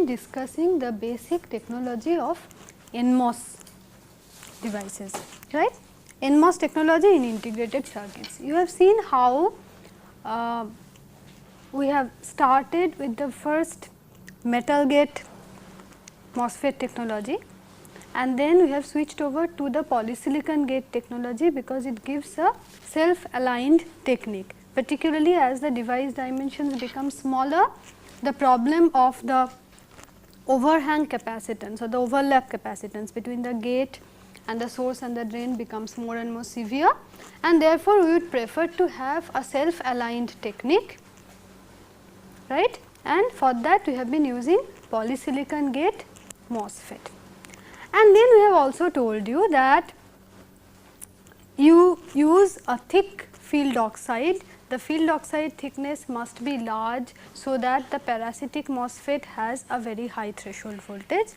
been discussing the basic technology of NMOS devices, right. NMOS technology in integrated circuits. You have seen how we have started with the first metal gate MOSFET technology, and then we have switched over to the polysilicon gate technology because it gives a self aligned technique, particularly as the device dimensions become smaller, the problem of the overhang capacitance or the overlap capacitance between the gate and the source and the drain becomes more and more severe, and therefore, we would prefer to have a self aligned technique, right, and for that we have been using polysilicon gate MOSFET. And then we have also told you that you use a thick field oxide. The field oxide thickness must be large, so that the parasitic MOSFET has a very high threshold voltage.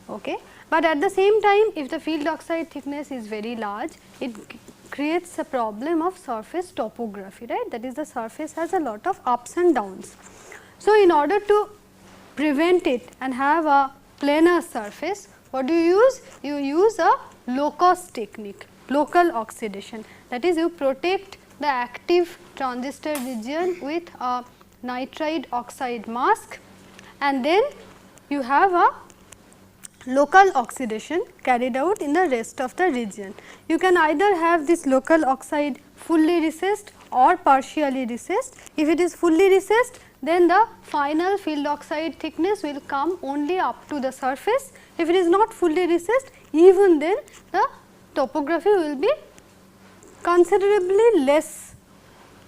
Okay. But at the same time, if the field oxide thickness is very large, it creates a problem of surface topography, right, that is the surface has a lot of ups and downs. So, in order to prevent it and have a planar surface, what do you use? You use a low cost technique, local oxidation, that is you protect the active transistor region with a nitride oxide mask, and then you have a local oxidation carried out in the rest of the region. You can either have this local oxide fully recessed or partially recessed. If it is fully recessed, then the final field oxide thickness will come only up to the surface. If it is not fully recessed, even then the topography will be considerably less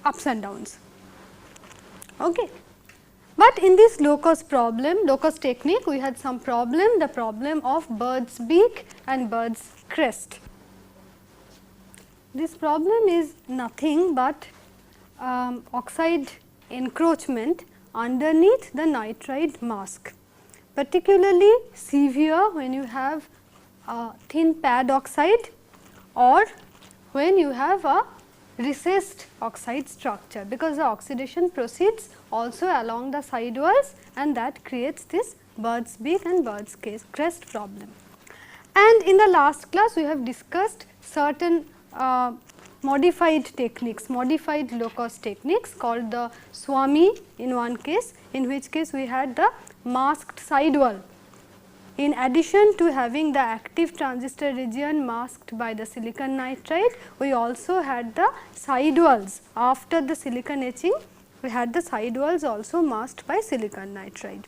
ups and downs. Okay. But in this low cost problem, low cost technique, we had some problem, the problem of bird's beak and bird's crest. This problem is nothing but oxide encroachment underneath the nitride mask, particularly severe when you have a thin pad oxide or when you have a recessed oxide structure, because the oxidation proceeds also along the side walls, and that creates this bird's beak and bird's crest problem. And in the last class, we have discussed certain modified techniques, modified low cost techniques called the Swami in one case, in which case we had the masked sidewall. In addition to having the active transistor region masked by the silicon nitride, we also had the sidewalls after the silicon etching, we had the sidewalls also masked by silicon nitride,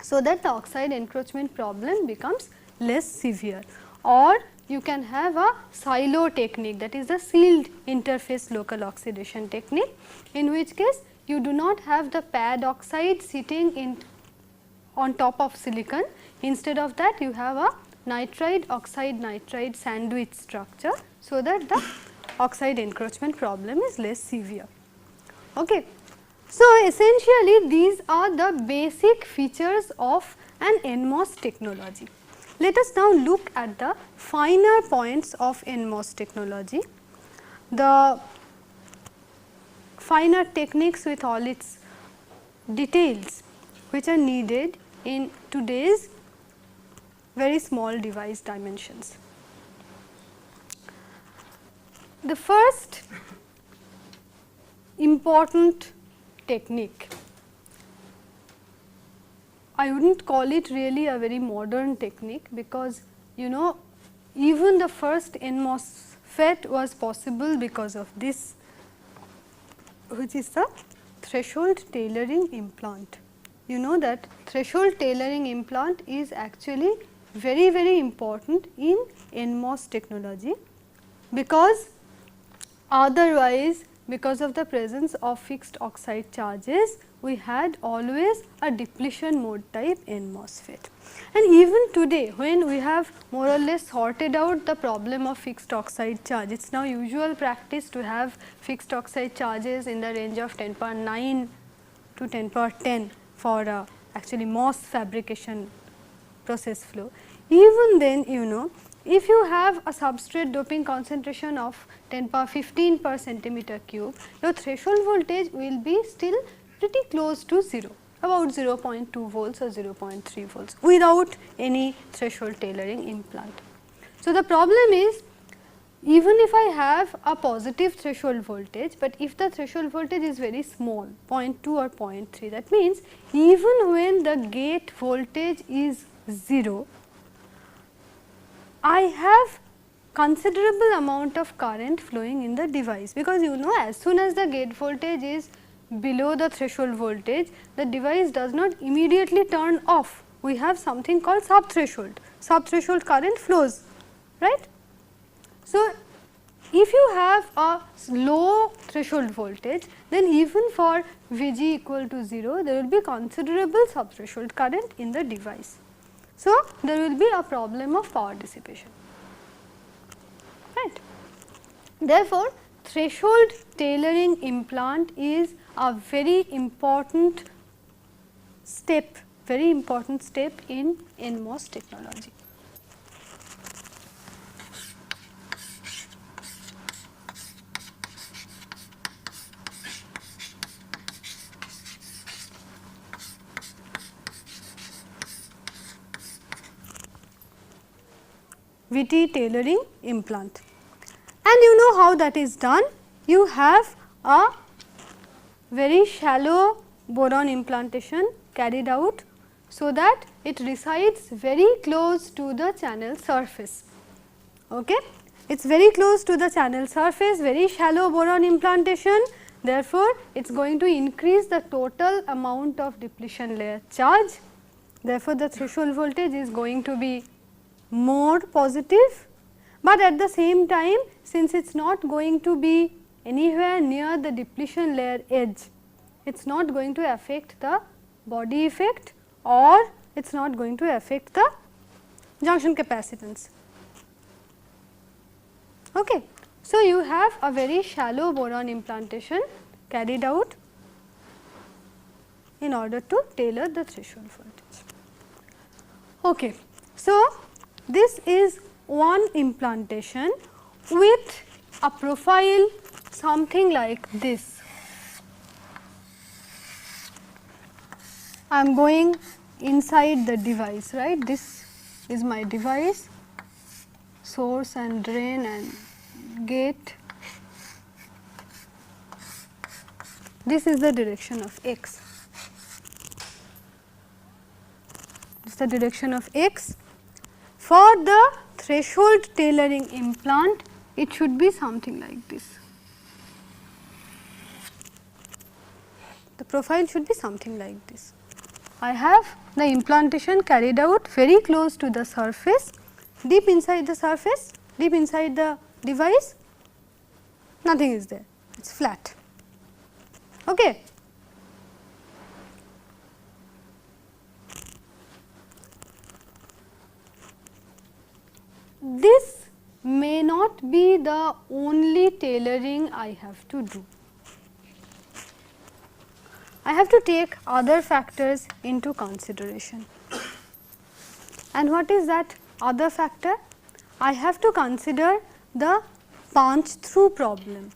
so that the oxide encroachment problem becomes less severe. Or you can have a silo technique, that is the sealed interface local oxidation technique, in which case you do not have the pad oxide sitting in on top of silicon. Instead of that, you have a nitride oxide nitride sandwich structure, so that the oxide encroachment problem is less severe. Okay. So, essentially these are the basic features of an NMOS technology. Let us now look at the finer points of NMOS technology, the finer techniques with all its details which are needed in today's very small device dimensions. The first important technique, I would not call it really a very modern technique, because you know even the first NMOSFET was possible because of this, which is the threshold tailoring implant. You know that threshold tailoring implant is actually very important in NMOS technology, because otherwise because of the presence of fixed oxide charges, we had always a depletion mode type NMOSFET. And even today, when we have more or less sorted out the problem of fixed oxide charge, it is now usual practice to have fixed oxide charges in the range of 10 power 9 to 10 power 10 for actually MOS fabrication process flow. Even then, you know, if you have a substrate doping concentration of 10 power 15 per centimeter cube, your threshold voltage will be still pretty close to 0. about 0.2 volts or 0.3 volts without any threshold tailoring implant. So, the problem is, even if I have a positive threshold voltage, but if the threshold voltage is very small 0.2 or 0.3, that means even when the gate voltage is 0, I have considerable amount of current flowing in the device, because you know as soon as the gate voltage is below the threshold voltage, the device does not immediately turn off. We have something called sub-threshold current flows, right. So, if you have a low threshold voltage, then even for Vg equal to 0, there will be considerable sub-threshold current in the device. So, there will be a problem of power dissipation, right. Therefore, threshold tailoring implant is a very important step in NMOS technology. VT tailoring implant, and you know how that is done. You have a very shallow boron implantation carried out, so that it resides very close to the channel surface. Okay. It is very close to the channel surface, very shallow boron implantation. Therefore, it is going to increase the total amount of depletion layer charge. Therefore, the threshold voltage is going to be more positive, but at the same time, since it is not going to be anywhere near the depletion layer edge, it is not going to affect the body effect, or it is not going to affect the junction capacitance. Okay. So, you have a very shallow boron implantation carried out in order to tailor the threshold voltage. Okay. So, this is one implantation with a profile something like this. I am going inside the device, right. This is my device, source and drain and gate. This is the direction of x. This is the direction of x. For the threshold tailoring implant, it should be something like this. The profile should be something like this. I have the implantation carried out very close to the surface, deep inside the surface, deep inside the device, nothing is there, it is flat. Okay. This may not be the only tailoring I have to do. I have to take other factors into consideration. And what is that other factor? I have to consider the punch through problem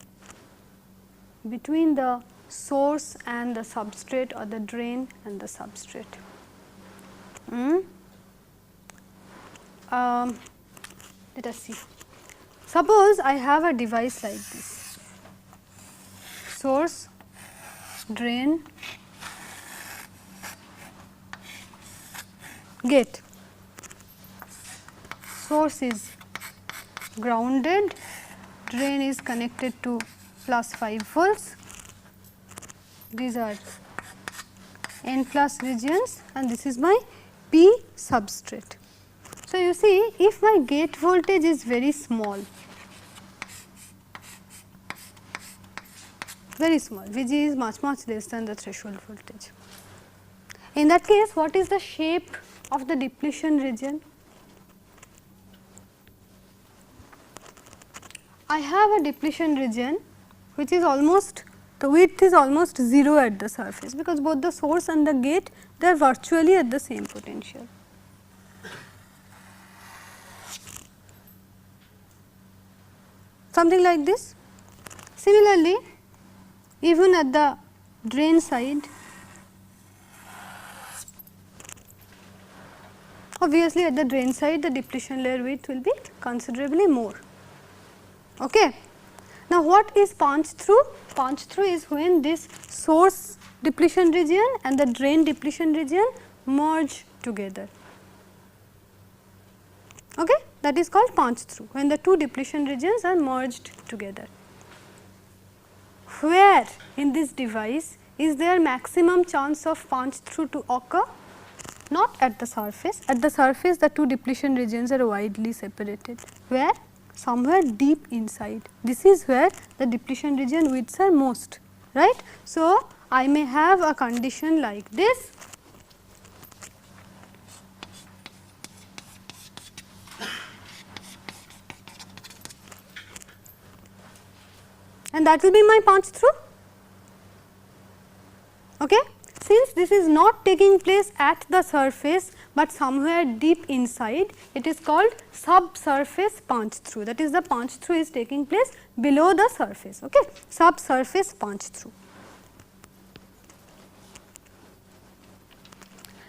between the source and the substrate, or the drain and the substrate. Let us see. Suppose I have a device like this, source, drain, gate. Source is grounded, drain is connected to plus 5 volts. These are N plus regions, and this is my P substrate. So, you see, if my gate voltage is very small, Vg is much less than the threshold voltage. In that case, what is the shape of the depletion region? I have a depletion region which is almost, the width is almost 0 at the surface, because both the source and the gate, they are virtually at the same potential. Something like this. Similarly, even at the drain side, obviously at the drain side the depletion layer width will be considerably more. Okay. Now, what is punch through? Punch through is when this source depletion region and the drain depletion region merge together. Okay. That is called punch through, when the two depletion regions are merged together. Where in this device is there maximum chance of punch through to occur? Not at the surface. At the surface the two depletion regions are widely separated. Where? Somewhere deep inside. This is where the depletion region widths are most, right. So, I may have a condition like this. And that will be my punch through. Okay. Since this is not taking place at the surface, but somewhere deep inside, it is called subsurface punch through. That is, the punch through is taking place below the surface. Okay. Subsurface punch through.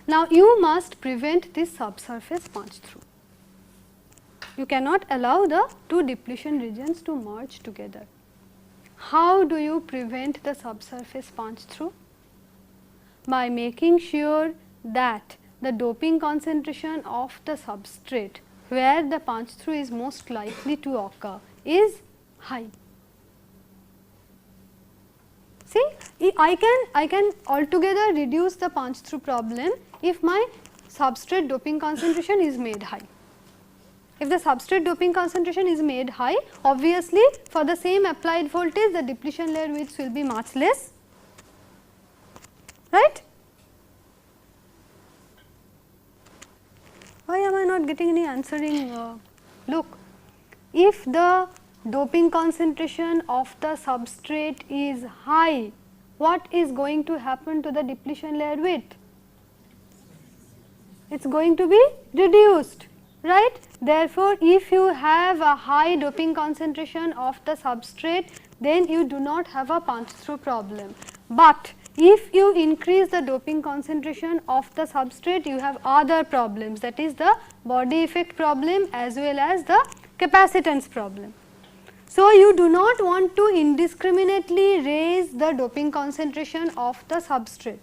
Now, you must prevent this subsurface punch through. You cannot allow the two depletion regions to merge together. How do you prevent the subsurface punch through? By making sure that the doping concentration of the substrate where the punch through is most likely to occur is high. See, I can altogether reduce the punch through problem if my substrate doping concentration is made high. If the substrate doping concentration is made high, obviously for the same applied voltage the depletion layer widths will be much less, right. Why am I not getting any answering look? If the doping concentration of the substrate is high, what is going to happen to the depletion layer width? It is going to be reduced, right. Therefore, if you have a high doping concentration of the substrate, then you do not have a punch through problem. But if you increase the doping concentration of the substrate, you have other problems, that is the body effect problem as well as the capacitance problem. So, you do not want to indiscriminately raise the doping concentration of the substrate.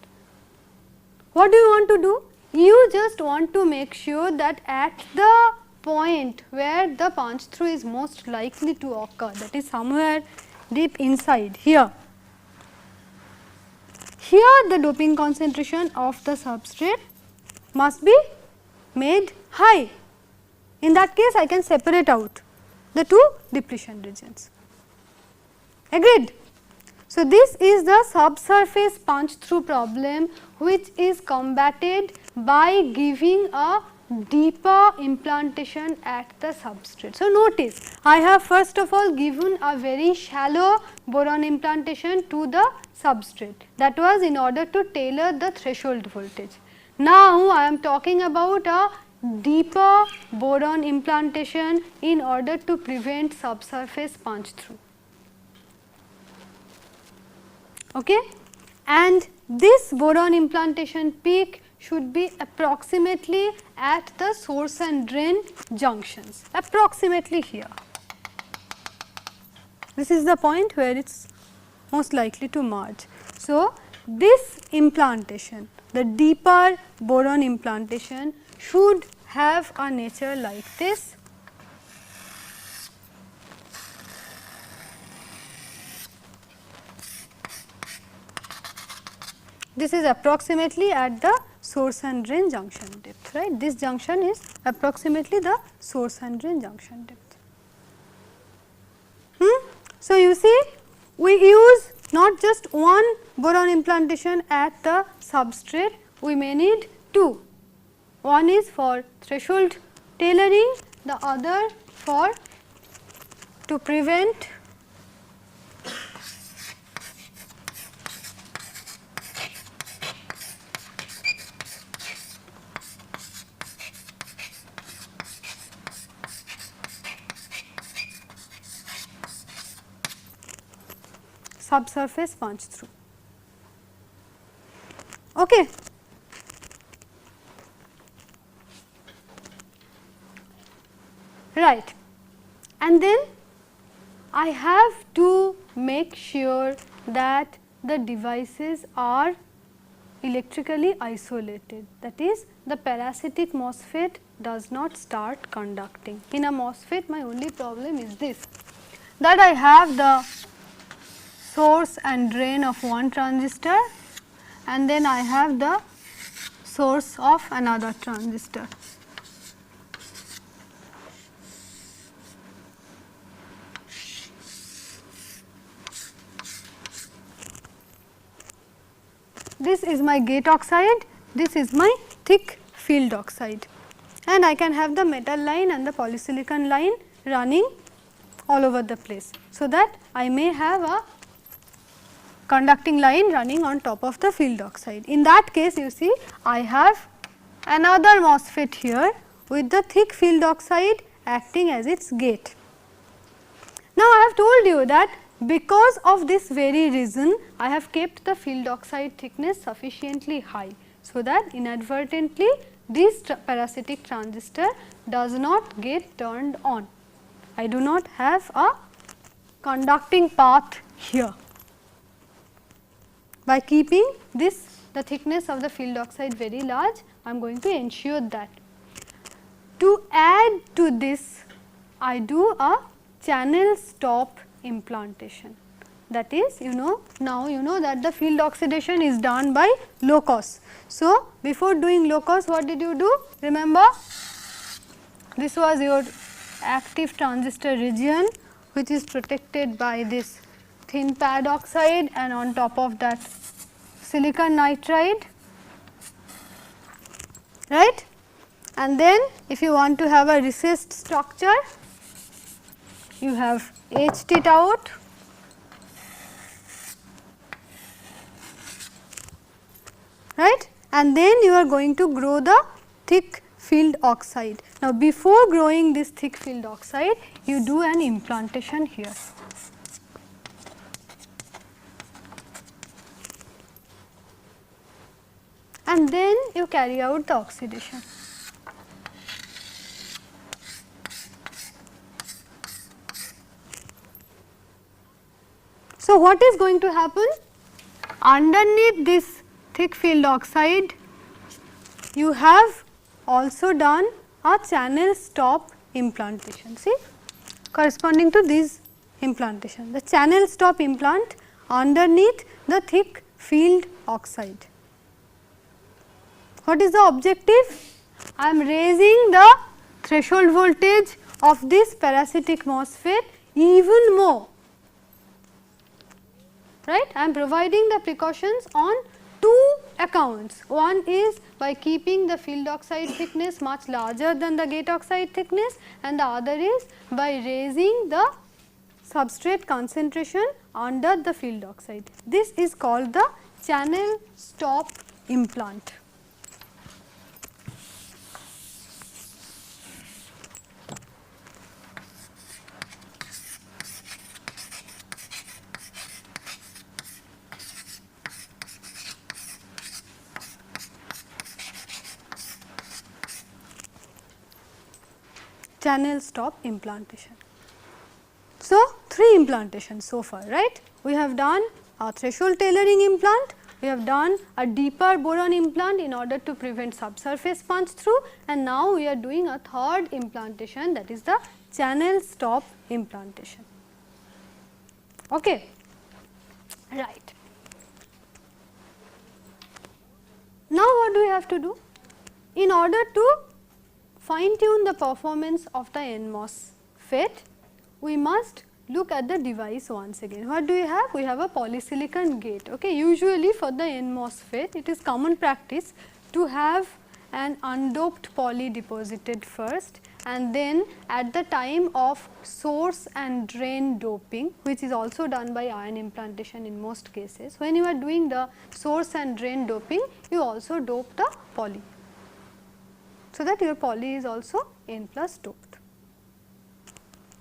What do you want to do? You just want to make sure that at the point where the punch through is most likely to occur, that is somewhere deep inside here. Here the doping concentration of the substrate must be made high. In that case, I can separate out the two depletion regions. Agreed? So, this is the subsurface punch through problem, which is combated by giving a deeper implantation at the substrate. So, notice I have first of all given a very shallow boron implantation to the substrate, that was in order to tailor the threshold voltage. Now, I am talking about a deeper boron implantation in order to prevent subsurface punch through. Okay? And this boron implantation peak should be approximately at the source and drain junctions, approximately here. This is the point where it is most likely to merge. So, this implantation, the deeper boron implantation should have a nature like this. This is approximately at the source and drain junction depth, right. This junction is approximately the source and drain junction depth. So, you see we use not just one boron implantation at the substrate, we may need two. One is for threshold tailoring, the other for to prevent subsurface punch through. Okay. right. And then I have to make sure that the devices are electrically isolated, that is the parasitic MOSFET does not start conducting. In a MOSFET my only problem is this, that I have the source and drain of one transistor and then I have the source of another transistor. This is my gate oxide, this is my thick field oxide, and I can have the metal line and the polysilicon line running all over the place. So, that I may have a conducting line running on top of the field oxide. In that case, you see I have another MOSFET here with the thick field oxide acting as its gate. Now, I have told you that because of this very reason I have kept the field oxide thickness sufficiently high, so that inadvertently this parasitic transistor does not get turned on. I do not have a conducting path here. By keeping this the thickness of the field oxide very large, I am going to ensure that. To add to this, I do a channel stop implantation. That is, now you know that the field oxidation is done by low cost. So, before doing low cost, what did you do? Remember, this was your active transistor region which is protected by this thin pad oxide and on top of that silicon nitride, right. And then if you want to have a recessed structure, you have etched it out, right, and then you are going to grow the thick field oxide. Now, before growing this thick field oxide, you do an implantation here. And then you carry out the oxidation. So, what is going to happen? Underneath this thick field oxide, you have also done a channel stop implantation, see, corresponding to this implantation, the channel stop implant underneath the thick field oxide. What is the objective? I am raising the threshold voltage of this parasitic MOSFET even more, right. I am providing the precautions on two accounts. One is by keeping the field oxide thickness much larger than the gate oxide thickness, and the other is by raising the substrate concentration under the field oxide. This is called the channel stop implant. Channel stop implantation. So, 3 implantations so far, right. We have done a threshold tailoring implant, we have done a deeper boron implant in order to prevent subsurface punch through, and now we are doing a third implantation, that is the channel stop implantation. Okay. Right. Now, what do we have to do? In order to fine tune the performance of the NMOSFET, we must look at the device once again. What do we have? We have a polysilicon gate. Okay. Usually for the NMOSFET, it is common practice to have an undoped poly deposited first, and then at the time of source and drain doping, which is also done by ion implantation in most cases. When you are doing the source and drain doping, you also dope the poly, so that your poly is also N plus doped,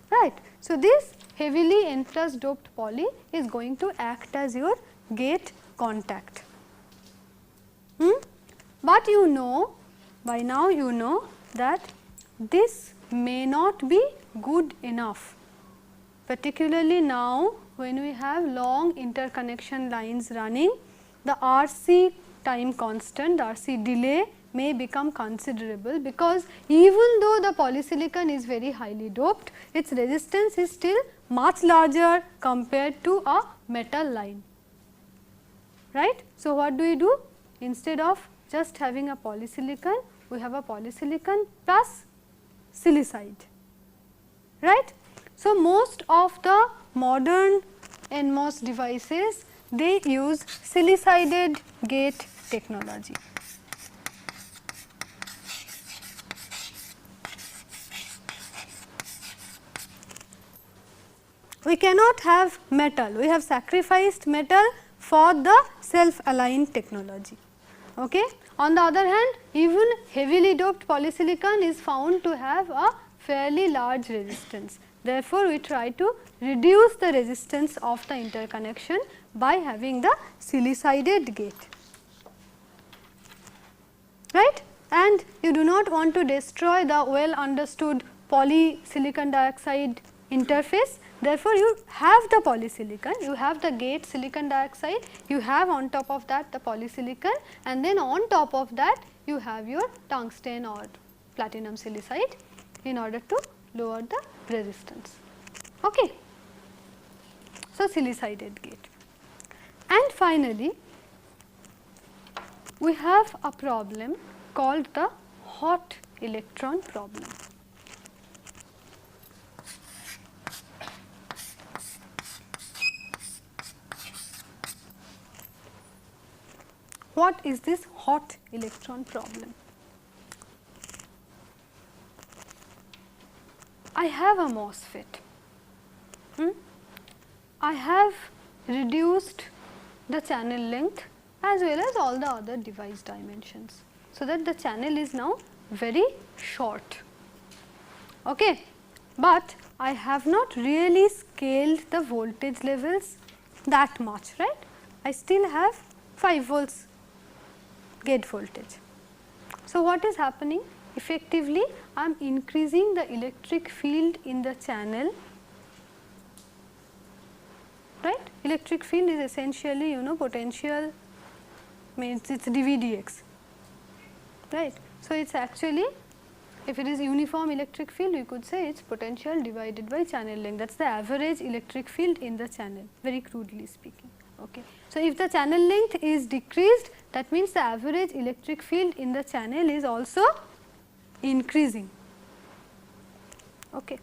right. So, this heavily N plus doped poly is going to act as your gate contact. But you know, by now you know that this may not be good enough, particularly now when we have long interconnection lines running, the RC time constant, the RC delay may become considerable, because even though the polysilicon is very highly doped, its resistance is still much larger compared to a metal line, right. So, what do we do? Instead of just having a polysilicon, we have a polysilicon plus silicide, right. So, most of the modern NMOS devices, they use silicided gate technology. We cannot have metal, we have sacrificed metal for the self aligned technology. Okay. On the other hand, even heavily doped polysilicon is found to have a fairly large resistance. Therefore, we try to reduce the resistance of the interconnection by having the silicided gate, right. And you do not want to destroy the well understood polysilicon dioxide interface. Therefore, you have the polysilicon, you have the gate silicon dioxide, you have on top of that the polysilicon, and then on top of that you have your tungsten or platinum silicide in order to lower the resistance. Okay. So, silicided gate. And finally, we have a problem called the hot electron problem. What is this hot electron problem? I have a MOSFET. I have reduced the channel length as well as all the other device dimensions, so that the channel is now very short. Okay. But I have not really scaled the voltage levels that much, right. I still have 5 volts gate voltage. So, what is happening? Effectively, I am increasing the electric field in the channel, right. Electric field is essentially potential, means it is dVdx, right. So, it is actually, if it is uniform electric field, we could say it is potential divided by channel length, that is the average electric field in the channel, very crudely speaking. Okay. So, if the channel length is decreased, that means the average electric field in the channel is also increasing. Okay.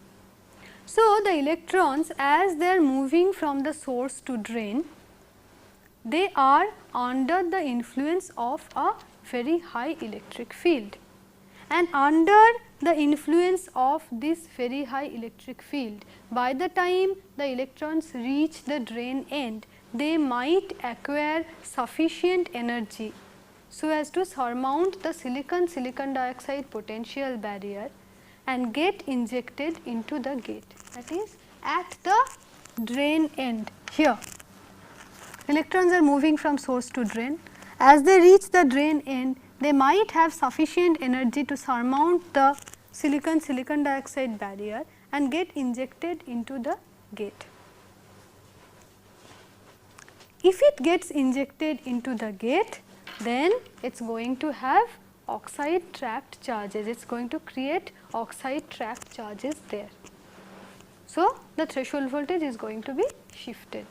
So, the electrons, as they are moving from the source to drain, they are under the influence of a very high electric field, and under the influence of this very high electric field, by the time the electrons reach the drain end, they might acquire sufficient energy so as to surmount the silicon dioxide potential barrier and get injected into the gate, that is at the drain end here. Electrons are moving from source to drain. As they reach the drain end, they might have sufficient energy to surmount the silicon dioxide barrier and get injected into the gate. If it gets injected into the gate, then it is going to have oxide trapped charges, it is going to create oxide trapped charges there. So, the threshold voltage is going to be shifted.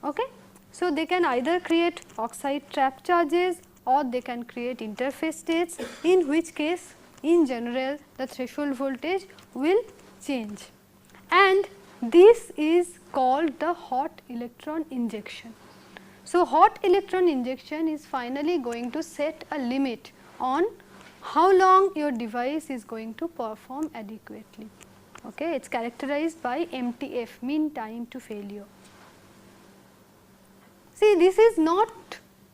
Okay. So, they can either create oxide trapped charges or they can create interface states, in which case in general the threshold voltage will change, and this is called the hot electron injection. So, hot electron injection is finally going to set a limit on how long your device is going to perform adequately. Okay. It is characterized by MTF, mean time to failure. See, this is not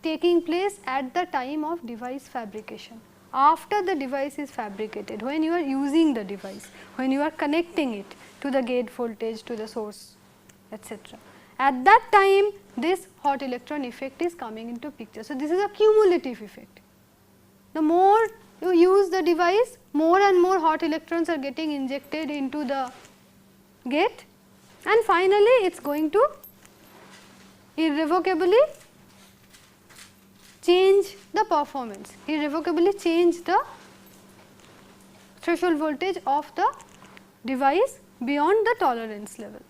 taking place at the time of device fabrication. After the device is fabricated, when you are using the device, when you are connecting it to the gate voltage, to the source, etc. At that time, this hot electron effect is coming into picture. So, this is a cumulative effect. The more you use the device, more and more hot electrons are getting injected into the gate, and finally it is going to irrevocably change the performance, irrevocably change the threshold voltage of the device beyond the tolerance level,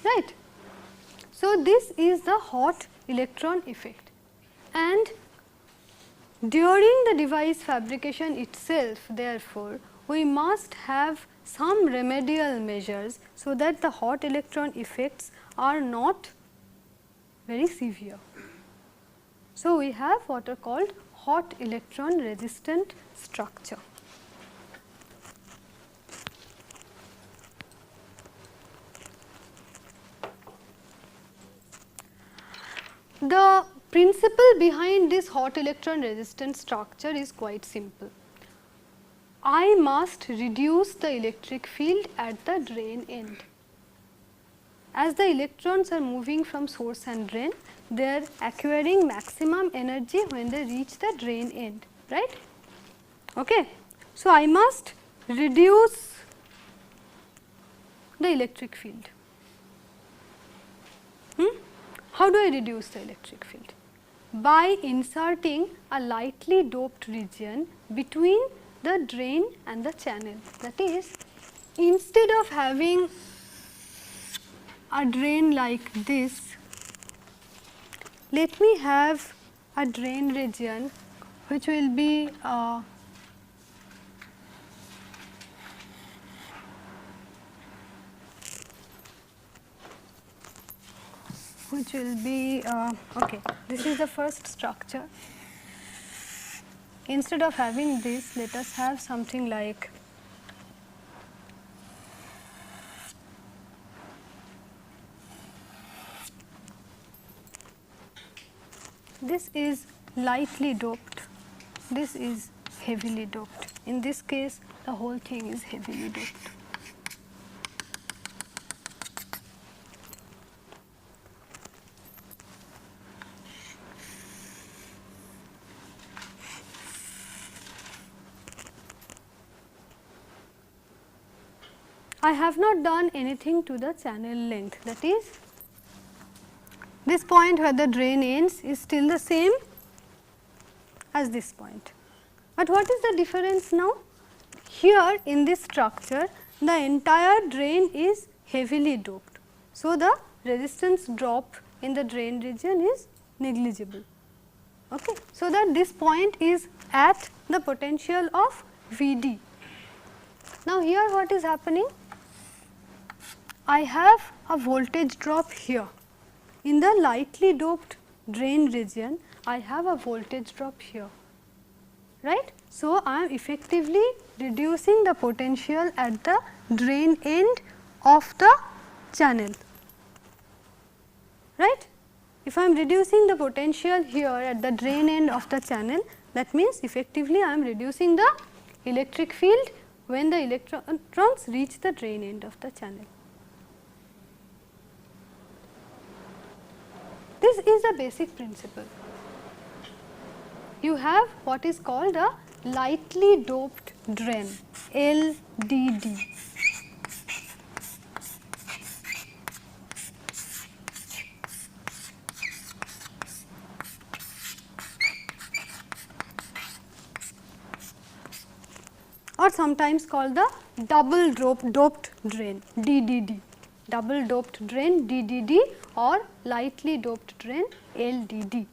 right. So, this is the hot electron effect, and during the device fabrication itself, therefore, we must have some remedial measures so that the hot electron effects are not very severe. So, we have what are called hot electron resistant structure. The principle behind this hot electron resistant structure is quite simple. I must reduce the electric field at the drain end. As the electrons are moving from source and drain, they are acquiring maximum energy when they reach the drain end, right. Okay. So, I must reduce the electric field. How do I reduce the electric field? By inserting a lightly doped region between the drain and the channel. That is, instead of having a drain like this, let me have a drain region which will be okay, this is the first structure. Instead of having this, let us have something like this is lightly doped, this is heavily doped. In this case, the whole thing is heavily doped. I have not done anything to the channel length, that is, this point where the drain ends is still the same as this point. But what is the difference now? Here in this structure, the entire drain is heavily doped. So, the resistance drop in the drain region is negligible. Okay. So, that this point is at the potential of Vd. Now, here what is happening? I have a voltage drop here. In the lightly doped drain region, I have a voltage drop here, right. So, I am effectively reducing the potential at the drain end of the channel, right. If I am reducing the potential here at the drain end of the channel, that means effectively I am reducing the electric field when the electrons reach the drain end of the channel. This is the basic principle. You have what is called a lightly doped drain, LDD. Or sometimes called the double doped drain, DDD. Double doped drain, DDD, or lightly doped drain, LDD.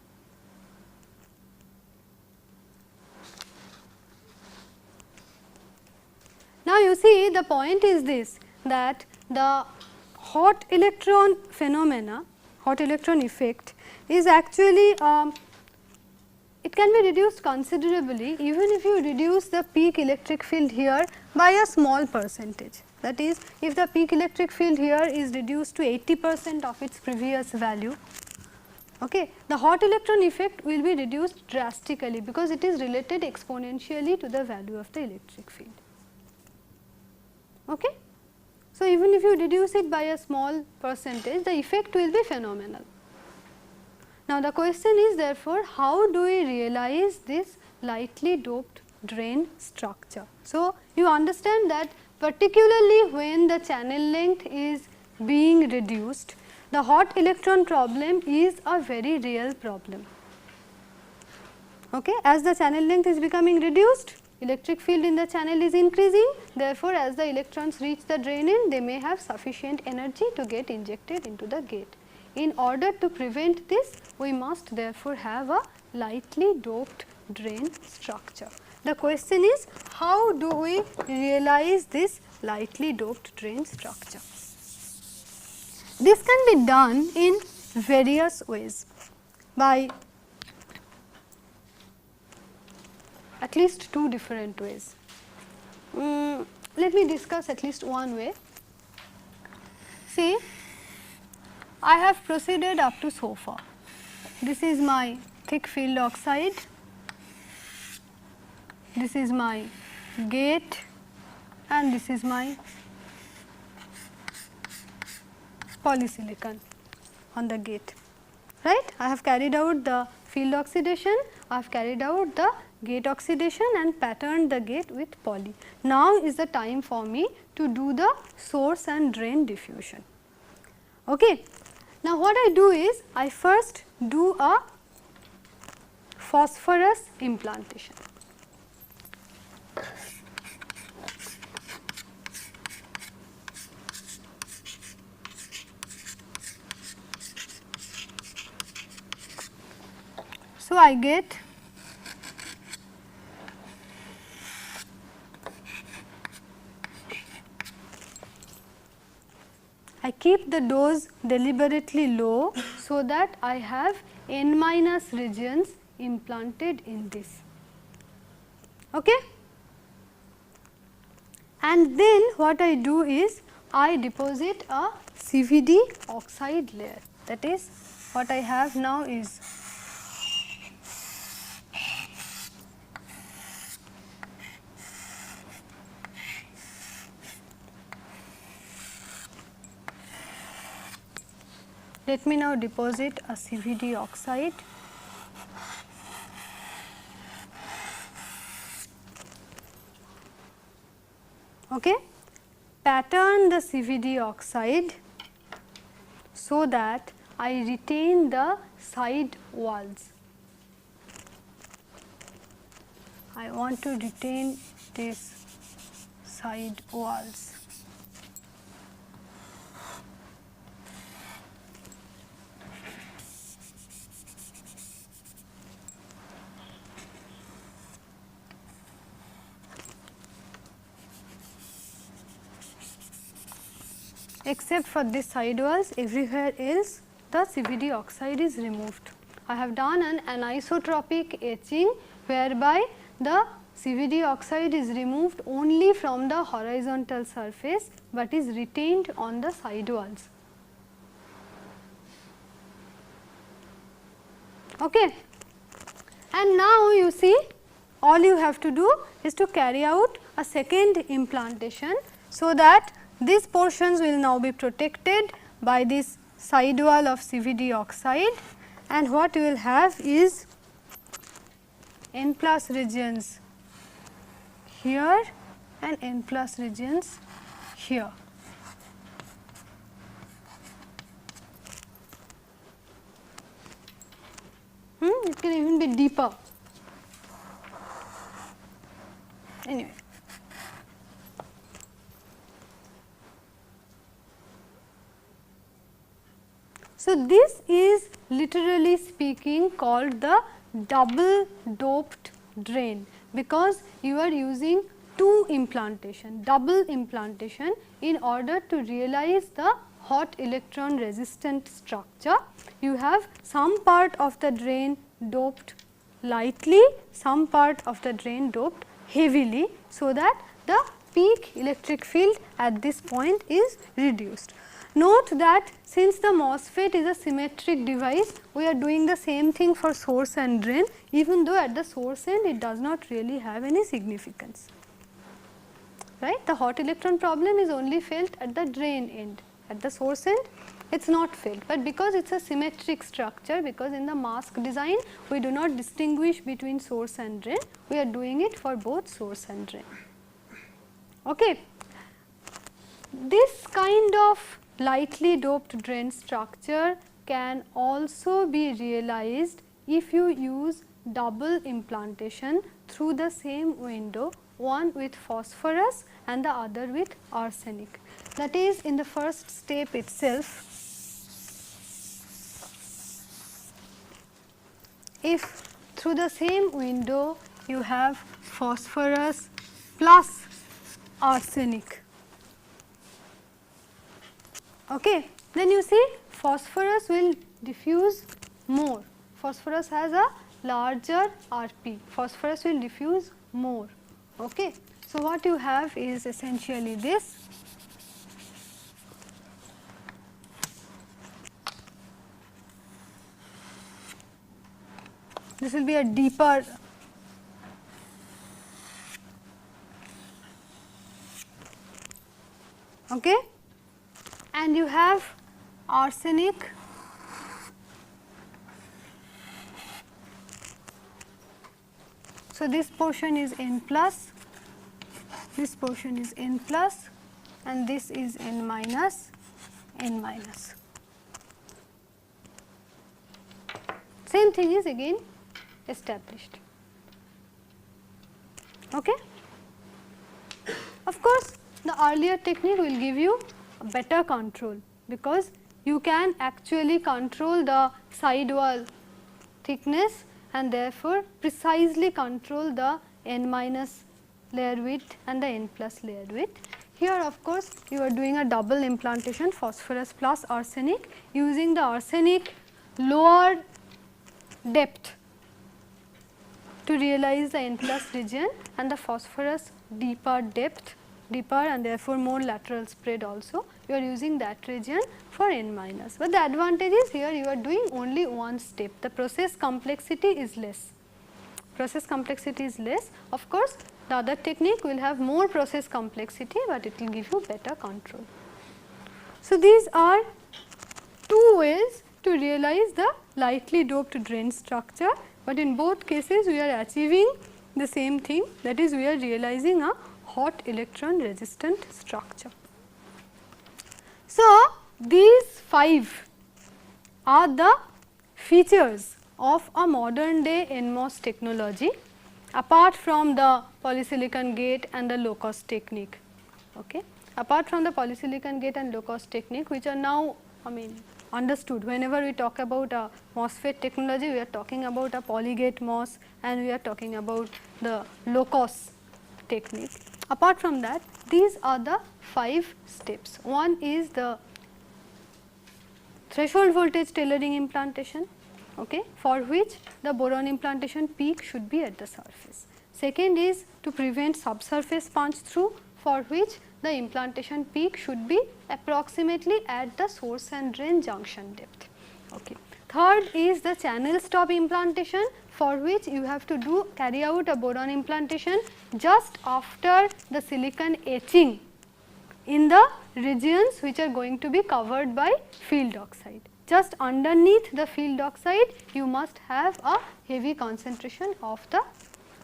Now, you see the point is this, that the hot electron phenomena, hot electron effect is actually it can be reduced considerably even if you reduce the peak electric field here by a small percentage. That is, if the peak electric field here is reduced to 80% of its previous value, okay, the hot electron effect will be reduced drastically because it is related exponentially to the value of the electric field. Okay. So, even if you reduce it by a small percentage, the effect will be phenomenal. Now, the question is therefore, how do we realize this lightly doped drain structure. So, you understand that particularly when the channel length is being reduced, the hot electron problem is a very real problem. Okay. As the channel length is becoming reduced, electric field in the channel is increasing, therefore, as the electrons reach the drain end, they may have sufficient energy to get injected into the gate. In order to prevent this, we must therefore have a lightly doped drain structure. The question is, how do we realize this lightly doped drain structure? This can be done in various ways by at least two different ways. Let me discuss at least one way. See, I have proceeded up to so far. This is my thick field oxide, this is my gate, and this is my polysilicon on the gate, right. I have carried out the field oxidation, I have carried out the gate oxidation and patterned the gate with poly. Now is the time for me to do the source and drain diffusion. Okay. Now, what I do is, I first do a phosphorus implantation. So, I get I keep the dose deliberately low, so that I have n minus regions implanted in this. Okay? And then what I do is, I deposit a CVD oxide layer, that is what I have now is let me now deposit a CVD oxide. Okay. Pattern the CVD oxide so that I retain the side walls. I want to retain these side walls. Except for this side walls, everywhere else the CVD oxide is removed. I have done an anisotropic etching, whereby the CVD oxide is removed only from the horizontal surface, but is retained on the side walls. Okay. And now you see, all you have to do is to carry out a second implantation, so that these portions will now be protected by this side wall of CVD oxide, and what you will have is N plus regions here and N plus regions here. It can even be deeper. Anyway. So, this is literally speaking called the double doped drain, because you are using two implantation, double implantation, in order to realize the hot electron resistant structure. You have some part of the drain doped lightly, some part of the drain doped heavily, so that the peak electric field at this point is reduced. Note that since the MOSFET is a symmetric device, we are doing the same thing for source and drain, even though at the source end it does not really have any significance, right. The hot electron problem is only felt at the drain end. At the source end, it is not filled, but because it is a symmetric structure, because in the mask design we do not distinguish between source and drain, we are doing it for both source and drain. Okay. This kind of lightly doped drain structure can also be realized if you use double implantation through the same window, one with phosphorus and the other with arsenic. That is, in the first step itself, if through the same window you have phosphorus plus arsenic, okay, then you see phosphorus will diffuse more. Phosphorus has a larger RP, phosphorus will diffuse more. Okay. So, what you have is essentially this. This will be a deeper okay, and you have arsenic so this portion is N plus, this portion is N plus and this is N minus, N minus. Same thing is again established. Okay. Of course, the earlier technique will give you a better control, because you can actually control the side wall thickness and therefore precisely control the N minus layer width and the N plus layer width. Here of course, you are doing a double implantation, phosphorus plus arsenic, using the arsenic lower depth to realize the N plus region and the phosphorus deeper depth, deeper and therefore more lateral spread also, you are using that region for N minus. But the advantage is here you are doing only one step, the process complexity is less. Process complexity is less. Of course, the other technique will have more process complexity, but it will give you better control. So, these are two ways to realize the lightly doped drain structure, but in both cases we are achieving the same thing, that is we are realizing a hot electron resistant structure. So, these 5 are the features of a modern day NMOS technology, apart from the polysilicon gate and the low cost technique. Okay. Apart from the polysilicon gate and low cost technique, which are now understood. Whenever we talk about a MOSFET technology, we are talking about a polygate MOS and we are talking about the low cost technique. Apart from that, these are the 5 steps. One is the threshold voltage tailoring implantation, okay, for which the boron implantation peak should be at the surface. Second is to prevent subsurface punch through, for which the implantation peak should be approximately at the source and drain junction depth. Okay. Third is the channel stop implantation, for which you have to carry out a boron implantation just after the silicon etching in the regions which are going to be covered by field oxide. Just underneath the field oxide, you must have a heavy concentration of the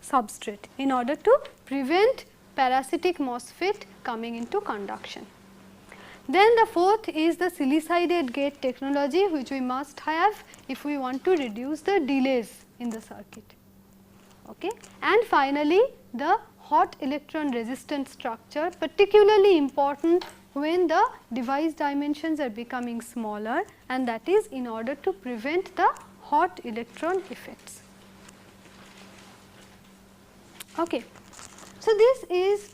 substrate in order to prevent parasitic MOSFET coming into conduction. Then the fourth is the silicided gate technology, which we must have if we want to reduce the delays in the circuit. Okay. And finally, the hot electron resistant structure, particularly important when the device dimensions are becoming smaller, and that is in order to prevent the hot electron effects. Okay. So, this is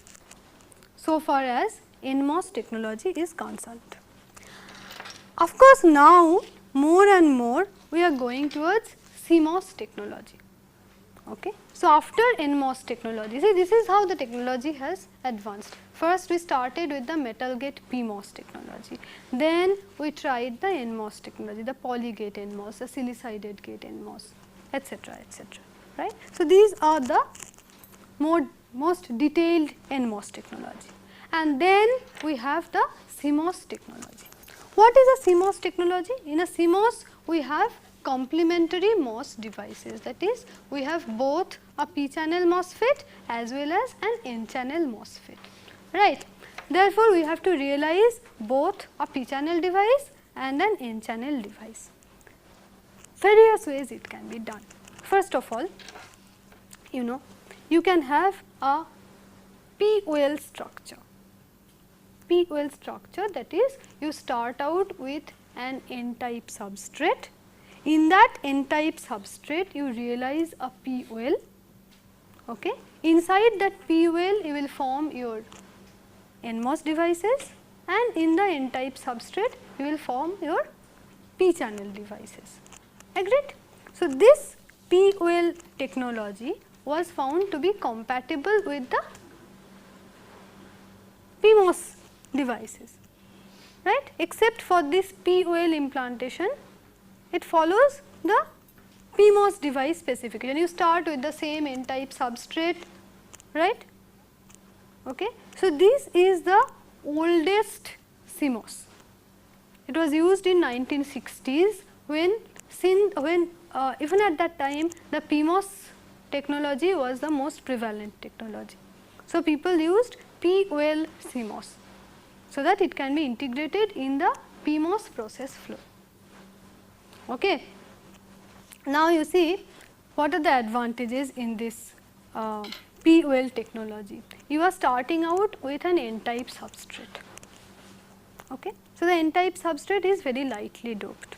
so far as NMOS technology is concerned. Of course, now more and more we are going towards CMOS technology. Okay. So, after NMOS technology, see, this is how the technology has advanced. First we started with the metal gate PMOS technology, then we tried the NMOS technology, the polygate NMOS, the silicided gate NMOS, etc., etc., right. So, these are the most detailed NMOS technology, and then we have the CMOS technology. What is a CMOS technology? In a CMOS, we have complementary MOS devices, that is we have both a P channel MOSFET as well as an N channel MOSFET, right. Therefore, we have to realize both a P channel device and an N channel device. Various ways it can be done. First of all, you can have a POL structure. POL structure, that is you start out with an N-type substrate. In that N-type substrate you realize a POL. Okay. Inside that POL you will form your NMOS devices, and in the N-type substrate you will form your P channel devices. Agreed? So, this POL technology was found to be compatible with the PMOS devices, right, except for this POL implantation, it follows the PMOS device specification. You start with the same N-type substrate, right. Okay. So, this is the oldest CMOS. It was used in 1960s when even at that time the PMOS technology was the most prevalent technology. So, people used POL CMOS, so that it can be integrated in the PMOS process flow. Okay. Now, you see what are the advantages in this POL technology. You are starting out with an N-type substrate. Okay. So, the N-type substrate is very lightly doped.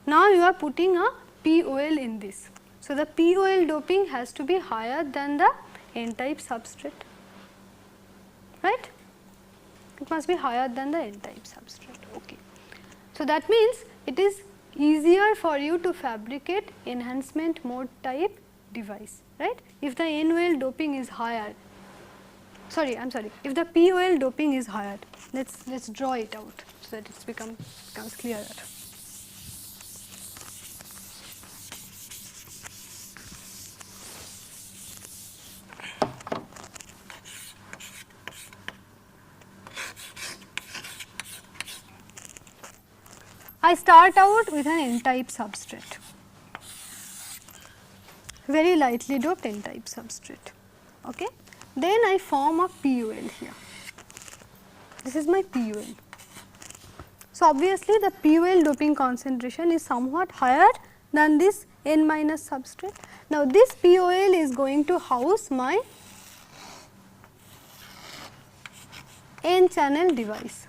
Now, you are putting a POL in this. So, the POL doping has to be higher than the N-type substrate, right. It must be higher than the N-type substrate. Okay. So, that means it is easier for you to fabricate enhancement mode type device, right. If the NOL doping is higher, if the POL doping is higher, let's draw it out so that it becomes clearer. I start out with an N-type substrate, very lightly doped N-type substrate. Okay. Then I form a POL here. This is my POL. So, obviously, the POL doping concentration is somewhat higher than this N minus substrate. Now, this POL is going to house my N channel device,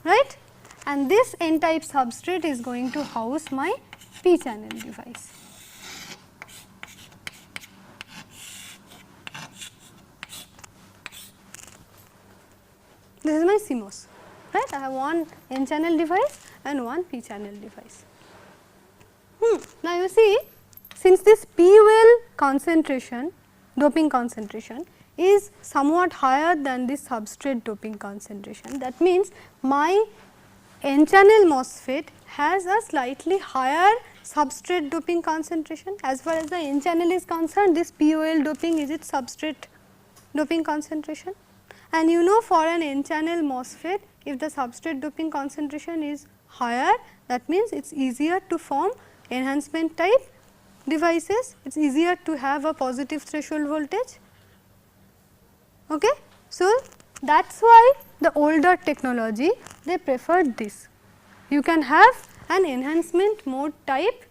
right, and this N-type substrate is going to house my P channel device. This is my CMOS, right. I have one N channel device and one P channel device. Now, you see, since this POL concentration, doping concentration is somewhat higher than this substrate doping concentration, that means my N channel MOSFET has a slightly higher substrate doping concentration. As far as the N channel is concerned, this POL doping is its substrate doping concentration. And for an N channel MOSFET, if the substrate doping concentration is higher, that means it is easier to form enhancement type devices, it is easier to have a positive threshold voltage. Okay. So, that is why the older technology they preferred this. You can have an enhancement mode type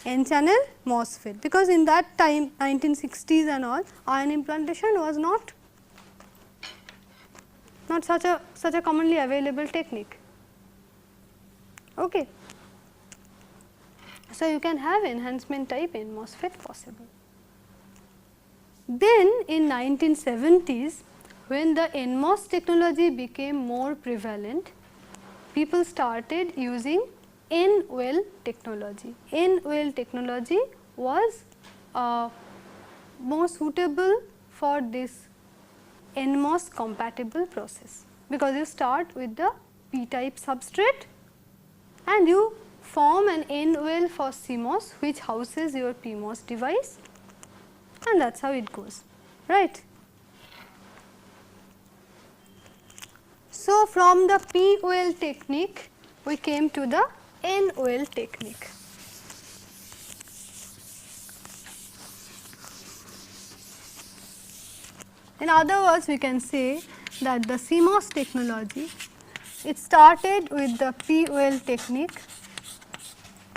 N channel MOSFET, because in that time 1960s and all, ion implantation was not such a commonly available technique. Okay. So, you can have enhancement type N MOSFET possible. Then in 1970s, when the NMOS technology became more prevalent, people started using NOL technology. NOL technology was more suitable for this NMOS compatible process, because you start with the P type substrate and you form an NOL for CMOS which houses your PMOS device, and that is how it goes, right. So, from the POL technique we came to the NOL technique. In other words, we can say that the CMOS technology, it started with the POL technique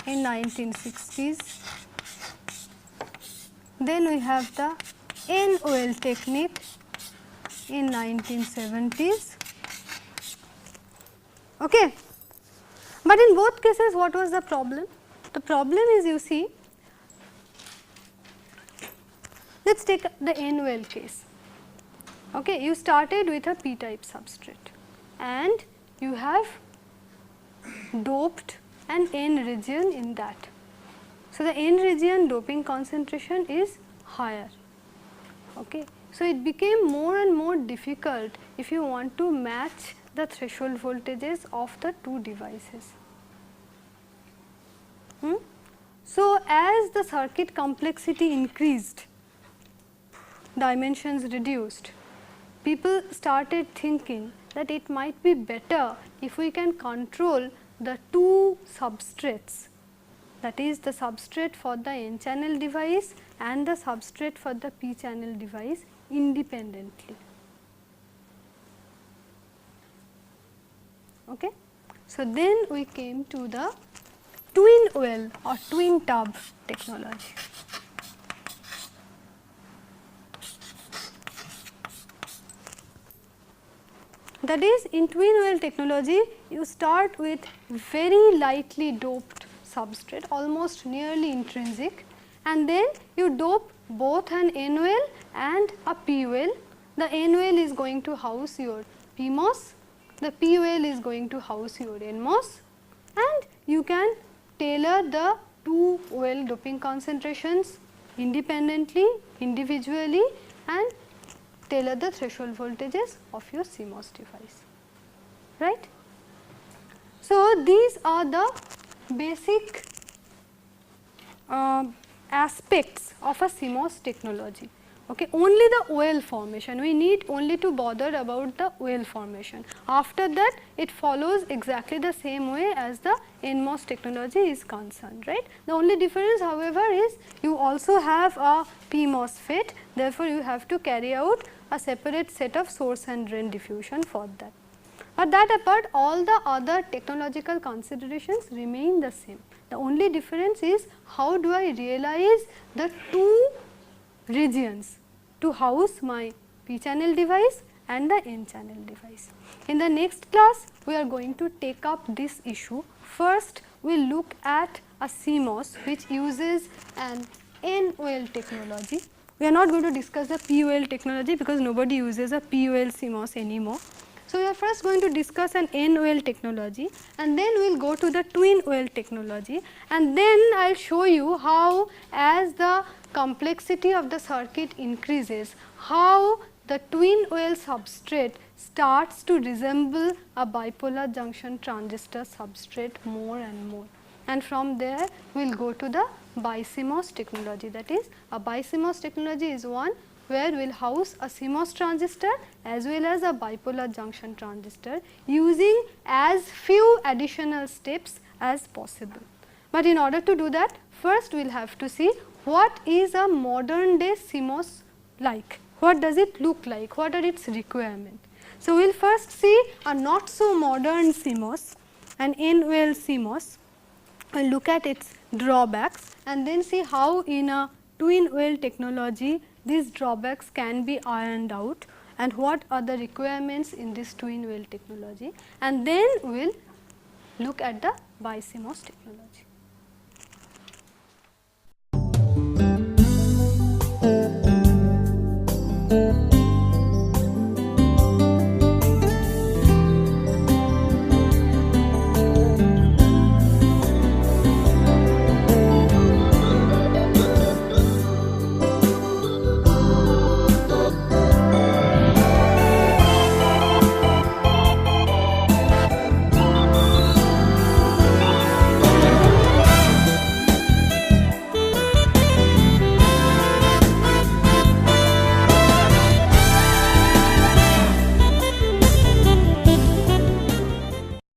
in 1960s. Then we have the NOL technique in 1970s. Okay. But in both cases, what was the problem? The problem is, you see, let us take the NOL case. Okay, you started with a p-type substrate and you have doped an N region in that. So, the N region doping concentration is higher. Okay. So, it became more and more difficult if you want to match the threshold voltages of the two devices. So, as the circuit complexity increased, dimensions reduced, people started thinking that it might be better if we can control the two substrates, that is the substrate for the N channel device and the substrate for the P channel device independently. Okay. So, then we came to the twin well or twin tub technology. That is, in twin well technology, you start with very lightly doped substrate, almost nearly intrinsic, and then you dope both an N well and a P well. The N well is going to house your PMOS, the P well is going to house your NMOS, and you can tailor the two well doping concentrations independently, individually, and tailor the threshold voltages of your CMOS device, right. So, these are the basic aspects of a CMOS technology. Okay. Only the well formation, we need only to bother about the well formation. After that, it follows exactly the same way as the NMOS technology is concerned, right. The only difference, however, is you also have a PMOSFET, therefore, you have to carry out a separate set of source and drain diffusion for that. But that apart, all the other technological considerations remain the same. The only difference is how do I realize the two regions to house my P channel device and the N channel device. In the next class, we are going to take up this issue. First, we will look at a CMOS which uses an NOL technology. We are not going to discuss the POL technology because nobody uses a POL CMOS anymore. So, we are first going to discuss an NOL technology and then we will go to the twin OL technology, and then I will show you how, as the complexity of the circuit increases, how the twin OL substrate starts to resemble a bipolar junction transistor substrate more and more. And from there we will go to the BiCMOS technology, that is a BiCMOS technology is one where we will house a CMOS transistor as well as a bipolar junction transistor using as few additional steps as possible. But in order to do that, first we will have to see what is a modern day CMOS like, what does it look like, what are its requirements. So, we will first see a not so modern CMOS, an NOL CMOS, we will look at its drawbacks and then see how in a twin OL technology these drawbacks can be ironed out and what are the requirements in this twin OL technology, and then we will look at the BiCMOS technology.